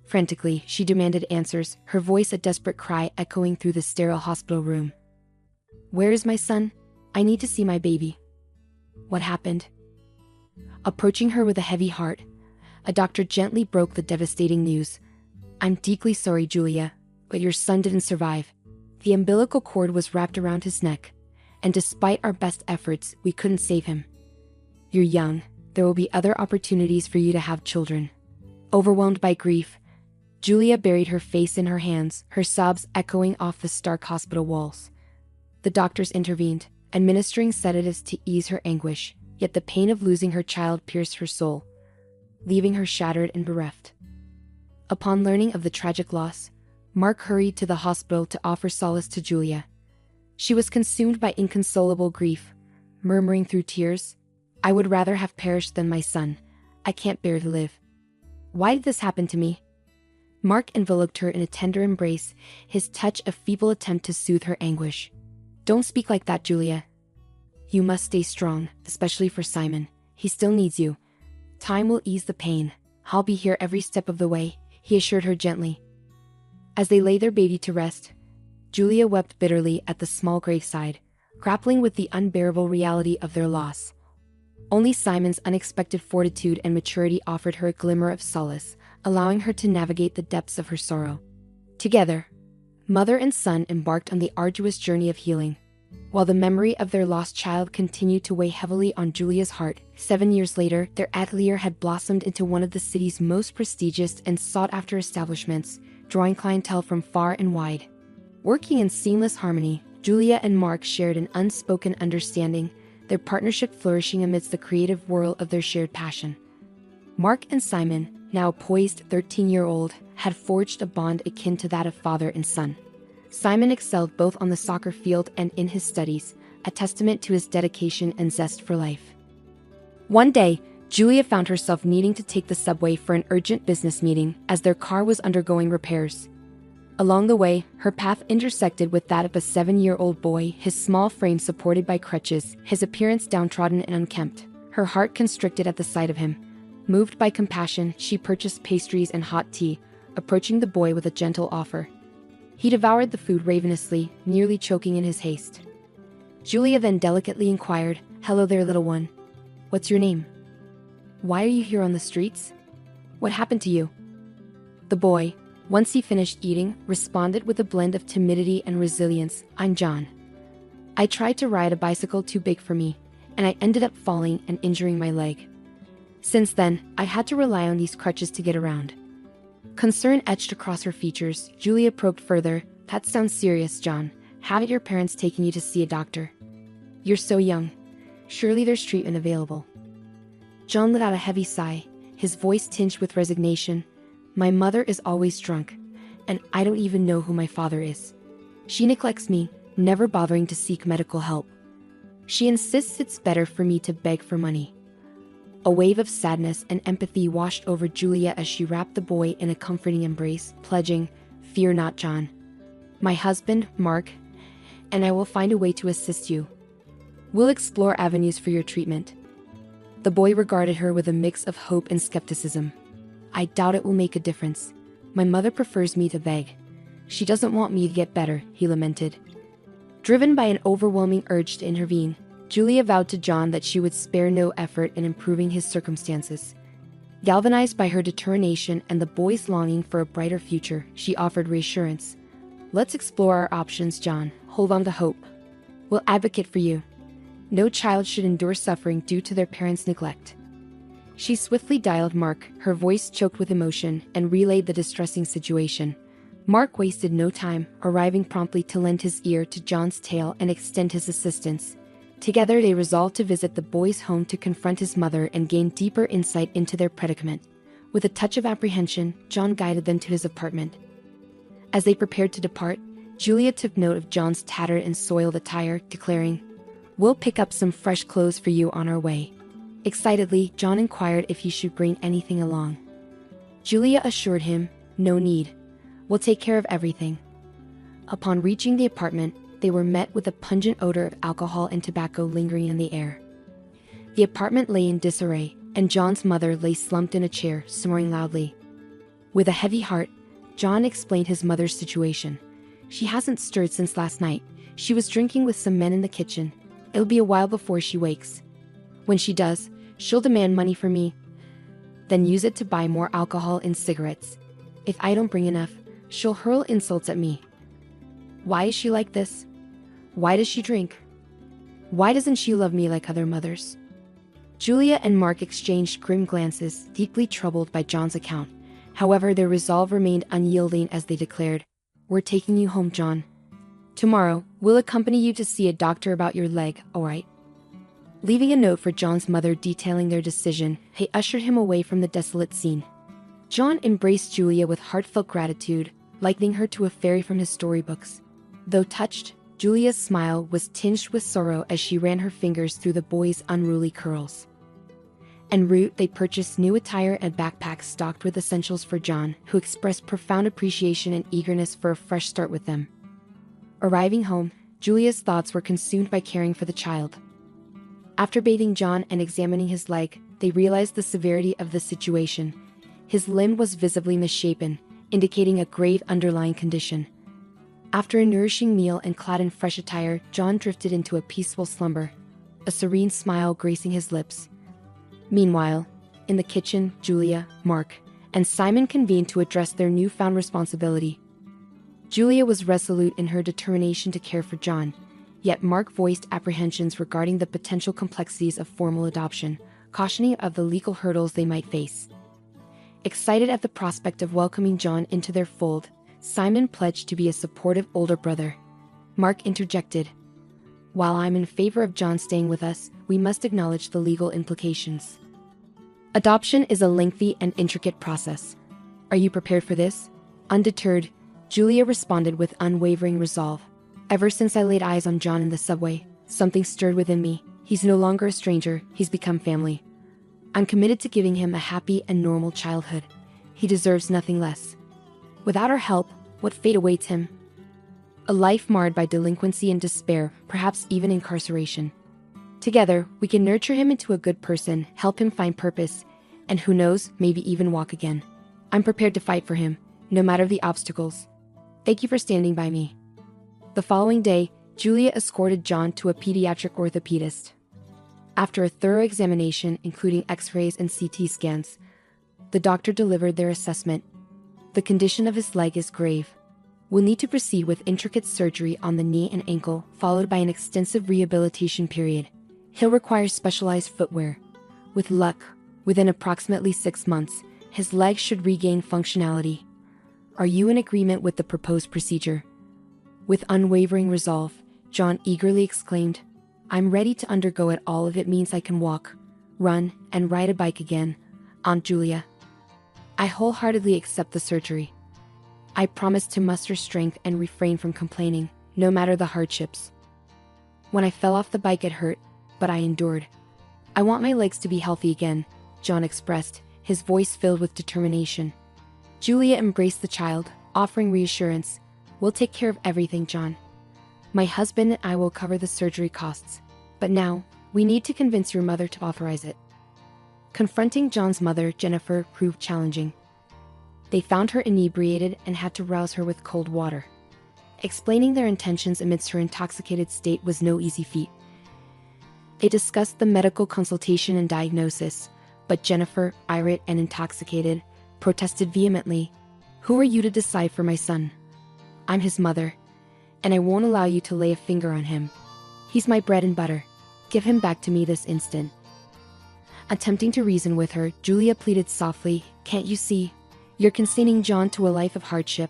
Frantically, she demanded answers, her voice a desperate cry echoing through the sterile hospital room. Where is my son? I need to see my baby. What happened? Approaching her with a heavy heart, a doctor gently broke the devastating news. I'm deeply sorry, Julia, but your son didn't survive. The umbilical cord was wrapped around his neck, and despite our best efforts, we couldn't save him. You're young. There will be other opportunities for you to have children. Overwhelmed by grief, Julia buried her face in her hands, her sobs echoing off the stark hospital walls. The doctors intervened, administering sedatives to ease her anguish, yet the pain of losing her child pierced her soul, leaving her shattered and bereft. Upon learning of the tragic loss, Mark hurried to the hospital to offer solace to Julia. She was consumed by inconsolable grief, murmuring through tears, I would rather have perished than my son. I can't bear to live. Why did this happen to me? Mark enveloped her in a tender embrace, his touch a feeble attempt to soothe her anguish. Don't speak like that, Julia. You must stay strong, especially for Simon. He still needs you. Time will ease the pain. I'll be here every step of the way, he assured her gently. As they lay their baby to rest, Julia wept bitterly at the small graveside, grappling with the unbearable reality of their loss. Only Simon's unexpected fortitude and maturity offered her a glimmer of solace, allowing her to navigate the depths of her sorrow. Together, mother and son embarked on the arduous journey of healing. While the memory of their lost child continued to weigh heavily on Julia's heart, 7 years later, their atelier had blossomed into one of the city's most prestigious and sought-after establishments, drawing clientele from far and wide. Working in seamless harmony, Julia and Mark shared an unspoken understanding, their partnership flourishing amidst the creative whirl of their shared passion. Mark and Simon, now poised 13-year-old, had forged a bond akin to that of father and son. Simon excelled both on the soccer field and in his studies, a testament to his dedication and zest for life. One day, Julia found herself needing to take the subway for an urgent business meeting as their car was undergoing repairs. Along the way, her path intersected with that of a 7-year-old boy, his small frame supported by crutches, his appearance downtrodden and unkempt. Her heart constricted at the sight of him. Moved by compassion, she purchased pastries and hot tea, approaching the boy with a gentle offer. He devoured the food ravenously, nearly choking in his haste. Julia then delicately inquired, "Hello there, little one. What's your name? Why are you here on the streets? What happened to you?" The boy, once he finished eating, responded with a blend of timidity and resilience, "I'm John. I tried to ride a bicycle too big for me, and I ended up falling and injuring my leg. Since then, I had to rely on these crutches to get around." Concern etched across her features, Julia probed further, "That sounds serious, John. Haven't your parents taken you to see a doctor? You're so young. Surely there's treatment available." John let out a heavy sigh, his voice tinged with resignation. "My mother is always drunk, and I don't even know who my father is. She neglects me, never bothering to seek medical help. She insists it's better for me to beg for money." A wave of sadness and empathy washed over Julia as she wrapped the boy in a comforting embrace, pledging, "Fear not, John. My husband, Mark, and I will find a way to assist you. We'll explore avenues for your treatment." The boy regarded her with a mix of hope and skepticism. "I doubt it will make a difference. My mother prefers me to beg. She doesn't want me to get better," he lamented. Driven by an overwhelming urge to intervene, Julia vowed to John that she would spare no effort in improving his circumstances. Galvanized by her determination and the boy's longing for a brighter future, she offered reassurance. "Let's explore our options, John. Hold on to hope. We'll advocate for you. No child should endure suffering due to their parents' neglect." She swiftly dialed Mark, her voice choked with emotion, and relayed the distressing situation. Mark wasted no time, arriving promptly to lend his ear to John's tale and extend his assistance. Together they resolved to visit the boy's home to confront his mother and gain deeper insight into their predicament. With a touch of apprehension, John guided them to his apartment. As they prepared to depart, Julia took note of John's tattered and soiled attire, declaring, "We'll pick up some fresh clothes for you on our way." Excitedly, John inquired if he should bring anything along. Julia assured him, "No need. We'll take care of everything." Upon reaching the apartment, they were met with a pungent odor of alcohol and tobacco lingering in the air. The apartment lay in disarray, and John's mother lay slumped in a chair, snoring loudly. With a heavy heart, John explained his mother's situation. "She hasn't stirred since last night. She was drinking with some men in the kitchen. It'll be a while before she wakes. When she does, she'll demand money from me, then use it to buy more alcohol and cigarettes. If I don't bring enough, she'll hurl insults at me. Why is she like this? Why does she drink? Why doesn't she love me like other mothers?" Julia and Mark exchanged grim glances, deeply troubled by John's account. However, their resolve remained unyielding as they declared, "We're taking you home, John. Tomorrow, we'll accompany you to see a doctor about your leg, all right?" Leaving a note for John's mother detailing their decision, they ushered him away from the desolate scene. John embraced Julia with heartfelt gratitude, likening her to a fairy from his storybooks. Though touched, Julia's smile was tinged with sorrow as she ran her fingers through the boy's unruly curls. En route, they purchased new attire and backpacks stocked with essentials for John, who expressed profound appreciation and eagerness for a fresh start with them. Arriving home, Julia's thoughts were consumed by caring for the child. After bathing John and examining his leg, they realized the severity of the situation. His limb was visibly misshapen, indicating a grave underlying condition. After a nourishing meal and clad in fresh attire, John drifted into a peaceful slumber, a serene smile gracing his lips. Meanwhile, in the kitchen, Julia, Mark, and Simon convened to address their newfound responsibility. Julia was resolute in her determination to care for John, yet Mark voiced apprehensions regarding the potential complexities of formal adoption, cautioning of the legal hurdles they might face. Excited at the prospect of welcoming John into their fold, Simon pledged to be a supportive older brother. Mark interjected, "While I'm in favor of John staying with us, we must acknowledge the legal implications. Adoption is a lengthy and intricate process. Are you prepared for this?" Undeterred, Julia responded with unwavering resolve. "Ever since I laid eyes on John in the subway, something stirred within me. He's no longer a stranger, he's become family. I'm committed to giving him a happy and normal childhood. He deserves nothing less. Without our help, what fate awaits him? A life marred by delinquency and despair, perhaps even incarceration. Together, we can nurture him into a good person, help him find purpose, and who knows, maybe even walk again. I'm prepared to fight for him, no matter the obstacles." Thank you for standing by me. The following day, Julia escorted John to a pediatric orthopedist. After a thorough examination, including x-rays and CT scans, the doctor delivered their assessment. The condition of his leg is grave. We'll need to proceed with intricate surgery on the knee and ankle, followed by an extensive rehabilitation period. He'll require specialized footwear. With luck, within approximately 6 months, his leg should regain functionality. Are you in agreement with the proposed procedure? With unwavering resolve, John eagerly exclaimed, I'm ready to undergo it all if it means I can walk, run, and ride a bike again, Aunt Julia. I wholeheartedly accept the surgery. I promise to muster strength and refrain from complaining, no matter the hardships. When I fell off the bike it hurt, but I endured. I want my legs to be healthy again, John expressed, his voice filled with determination. Julia embraced the child, offering reassurance. We'll take care of everything, John. My husband and I will cover the surgery costs. But now, we need to convince your mother to authorize it. Confronting John's mother, Jennifer, proved challenging. They found her inebriated and had to rouse her with cold water. Explaining their intentions amidst her intoxicated state was no easy feat. They discussed the medical consultation and diagnosis, but Jennifer, irate and intoxicated, protested vehemently. Who are you to decide for my son? I'm his mother, and I won't allow you to lay a finger on him. He's my bread and butter. Give him back to me this instant. Attempting to reason with her, Julia pleaded softly, Can't you see? You're consigning John to a life of hardship.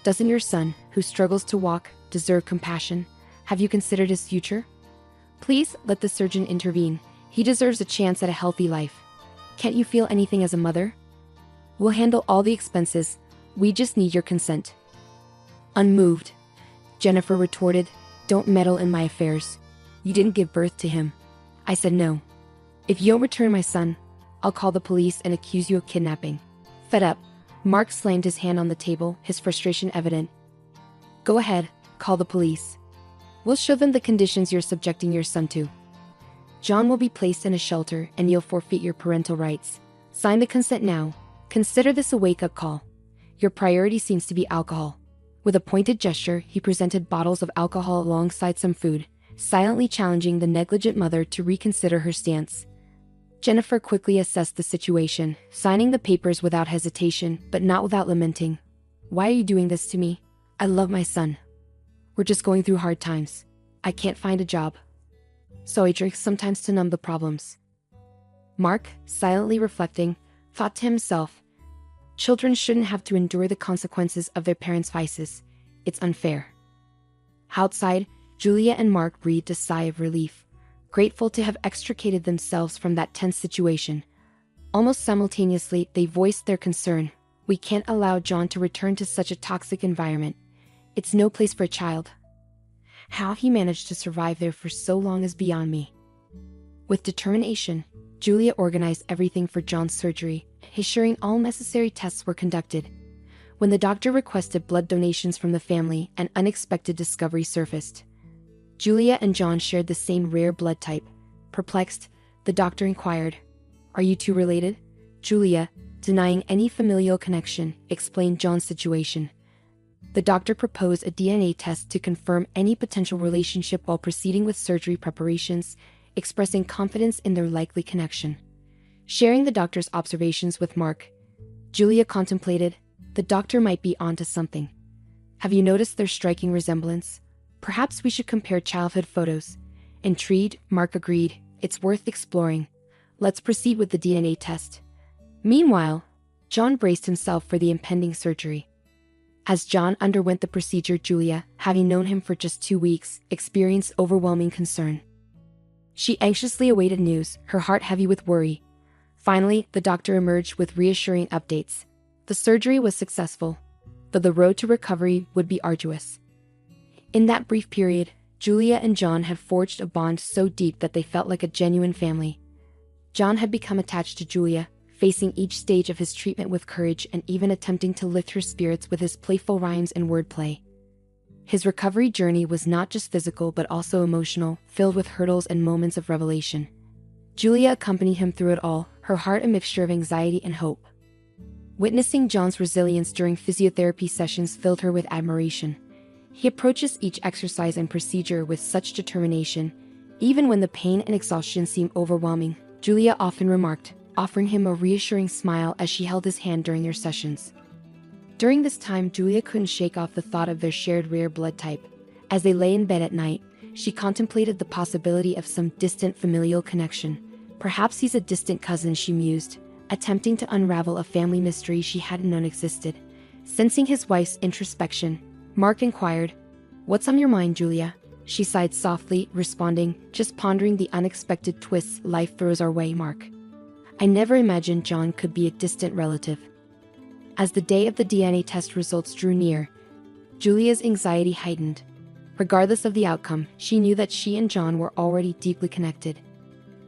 Doesn't your son, who struggles to walk, deserve compassion? Have you considered his future? Please let the surgeon intervene. He deserves a chance at a healthy life. Can't you feel anything as a mother? We'll handle all the expenses. We just need your consent. Unmoved, Jennifer retorted, Don't meddle in my affairs. You didn't give birth to him. I said no. If you don't return my son, I'll call the police and accuse you of kidnapping. Fed up, Mark slammed his hand on the table, his frustration evident. Go ahead, call the police. We'll show them the conditions you're subjecting your son to. John will be placed in a shelter and you'll forfeit your parental rights. Sign the consent now. Consider this a wake-up call. Your priority seems to be alcohol. With a pointed gesture, he presented bottles of alcohol alongside some food, silently challenging the negligent mother to reconsider her stance. Jennifer quickly assessed the situation, signing the papers without hesitation, but not without lamenting. Why are you doing this to me? I love my son. We're just going through hard times. I can't find a job. So I drink sometimes to numb the problems. Mark, silently reflecting, thought to himself, children shouldn't have to endure the consequences of their parents' vices. It's unfair. Outside, Julia and Mark breathed a sigh of relief, grateful to have extricated themselves from that tense situation. Almost simultaneously, they voiced their concern. We can't allow John to return to such a toxic environment. It's no place for a child. How he managed to survive there for so long is beyond me. With determination, Julia organized everything for John's surgery, ensuring all necessary tests were conducted. When the doctor requested blood donations from the family, an unexpected discovery surfaced. Julia and John shared the same rare blood type. Perplexed, the doctor inquired, Are you two related? Julia, denying any familial connection, explained John's situation. The doctor proposed a DNA test to confirm any potential relationship while proceeding with surgery preparations, expressing confidence in their likely connection. Sharing the doctor's observations with Mark, Julia contemplated, the doctor might be onto something. Have you noticed their striking resemblance? Perhaps we should compare childhood photos. Intrigued, Mark agreed, it's worth exploring. Let's proceed with the DNA test. Meanwhile, John braced himself for the impending surgery. As John underwent the procedure, Julia, having known him for just 2 weeks, experienced overwhelming concern. She anxiously awaited news, her heart heavy with worry. Finally, the doctor emerged with reassuring updates. The surgery was successful, but the road to recovery would be arduous. In that brief period, Julia and John had forged a bond so deep that they felt like a genuine family. John had become attached to Julia, facing each stage of his treatment with courage and even attempting to lift her spirits with his playful rhymes and wordplay. His recovery journey was not just physical but also emotional, filled with hurdles and moments of revelation. Julia accompanied him through it all, her heart a mixture of anxiety and hope. Witnessing John's resilience during physiotherapy sessions filled her with admiration. He approaches each exercise and procedure with such determination, even when the pain and exhaustion seem overwhelming, Julia often remarked, offering him a reassuring smile as she held his hand during their sessions. During this time, Julia couldn't shake off the thought of their shared rare blood type. As they lay in bed at night, she contemplated the possibility of some distant familial connection. Perhaps he's a distant cousin, she mused, attempting to unravel a family mystery she hadn't known existed. Sensing his wife's introspection, Mark inquired, "What's on your mind, Julia?" She sighed softly, responding, "Just pondering the unexpected twists life throws our way, Mark. I never imagined John could be a distant relative." As the day of the DNA test results drew near, Julia's anxiety heightened. Regardless of the outcome, she knew that she and John were already deeply connected.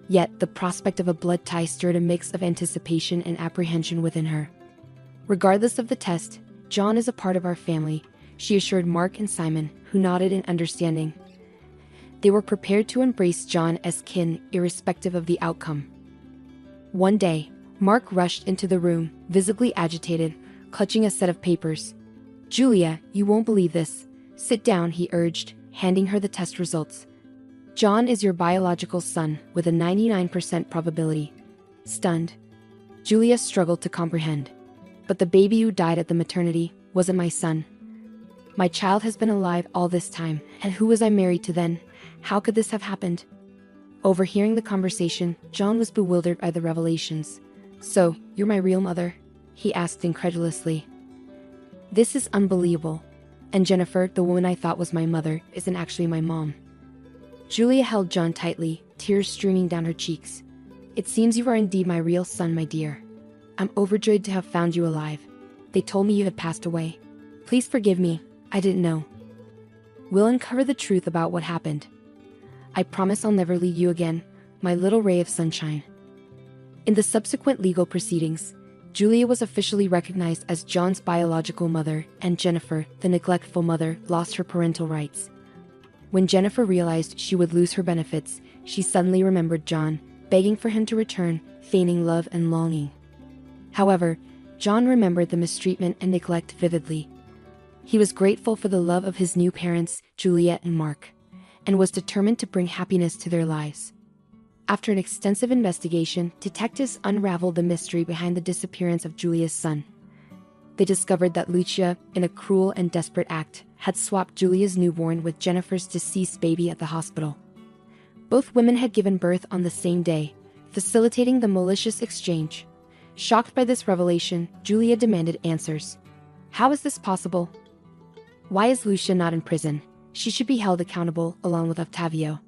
Yet, the prospect of a blood tie stirred a mix of anticipation and apprehension within her. "Regardless of the test, John is a part of our family," she assured Mark and Simon, who nodded in understanding. They were prepared to embrace John as kin, irrespective of the outcome. One day, Mark rushed into the room, visibly agitated, clutching a set of papers. "Julia, you won't believe this. Sit down," he urged, handing her the test results. "John is your biological son, with a 99% probability." Stunned, Julia struggled to comprehend. "But the baby who died at the maternity wasn't my son. My child has been alive all this time, and who was I married to then? How could this have happened?" Overhearing the conversation, John was bewildered by the revelations. "So, you're my real mother?" he asked incredulously. "This is unbelievable. And Jennifer, the woman I thought was my mother, isn't actually my mom." Julia held John tightly, tears streaming down her cheeks. "It seems you are indeed my real son, my dear. I'm overjoyed to have found you alive. They told me you had passed away. Please forgive me, I didn't know. We'll uncover the truth about what happened. I promise I'll never leave you again, my little ray of sunshine." In the subsequent legal proceedings, Julia was officially recognized as John's biological mother, and Jennifer, the neglectful mother, lost her parental rights. When Jennifer realized she would lose her benefits, she suddenly remembered John, begging for him to return, feigning love and longing. However, John remembered the mistreatment and neglect vividly. He was grateful for the love of his new parents, Julia and Mark, and was determined to bring happiness to their lives. After an extensive investigation, detectives unraveled the mystery behind the disappearance of Julia's son. They discovered that Lucia, in a cruel and desperate act, had swapped Julia's newborn with Jennifer's deceased baby at the hospital. Both women had given birth on the same day, facilitating the malicious exchange. Shocked by this revelation, Julia demanded answers. How is this possible? Why is Lucia not in prison? She should be held accountable along with Octavio.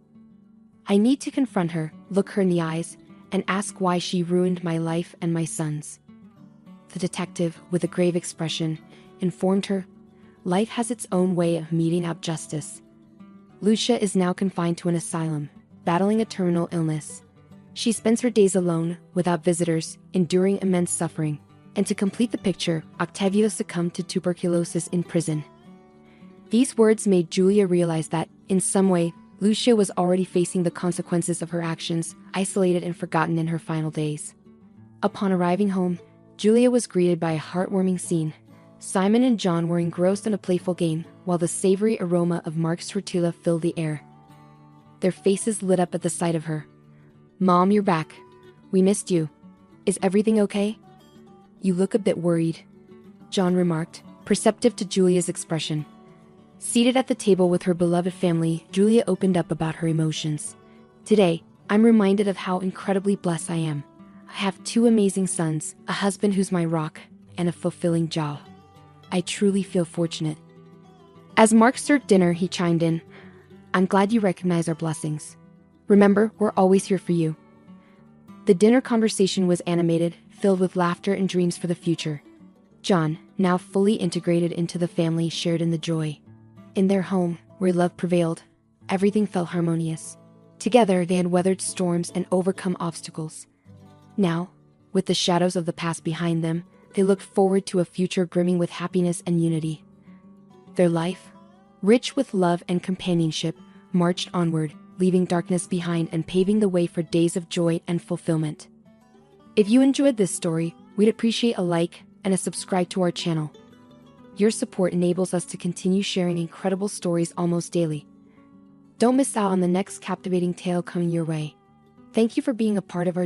I need to confront her, look her in the eyes, and ask why she ruined my life and my son's. The detective, with a grave expression, informed her, life has its own way of meting out justice. Lucia is now confined to an asylum, battling a terminal illness. She spends her days alone, without visitors, enduring immense suffering. And to complete the picture, Octavio succumbed to tuberculosis in prison. These words made Julia realize that, in some way, Lucia was already facing the consequences of her actions, isolated and forgotten in her final days. Upon arriving home, Julia was greeted by a heartwarming scene. Simon and John were engrossed in a playful game, while the savory aroma of Mark's tortilla filled the air. Their faces lit up at the sight of her. "Mom, you're back. We missed you. Is everything okay?" "You look a bit worried," John remarked, perceptive to Julia's expression. Seated at the table with her beloved family, Julia opened up about her emotions. "Today, I'm reminded of how incredibly blessed I am. I have 2 amazing sons, a husband who's my rock, and a fulfilling job. I truly feel fortunate." As Mark served dinner, he chimed in, "I'm glad you recognize our blessings. Remember, we're always here for you." The dinner conversation was animated, filled with laughter and dreams for the future. John, now fully integrated into the family, shared in the joy. In their home, where love prevailed, everything felt harmonious. Together, they had weathered storms and overcome obstacles. Now, with the shadows of the past behind them, they looked forward to a future brimming with happiness and unity. Their life, rich with love and companionship, marched onward, leaving darkness behind and paving the way for days of joy and fulfillment. If you enjoyed this story, we'd appreciate a like, and a subscribe to our channel. Your support enables us to continue sharing incredible stories almost daily. Don't miss out on the next captivating tale coming your way. Thank you for being a part of our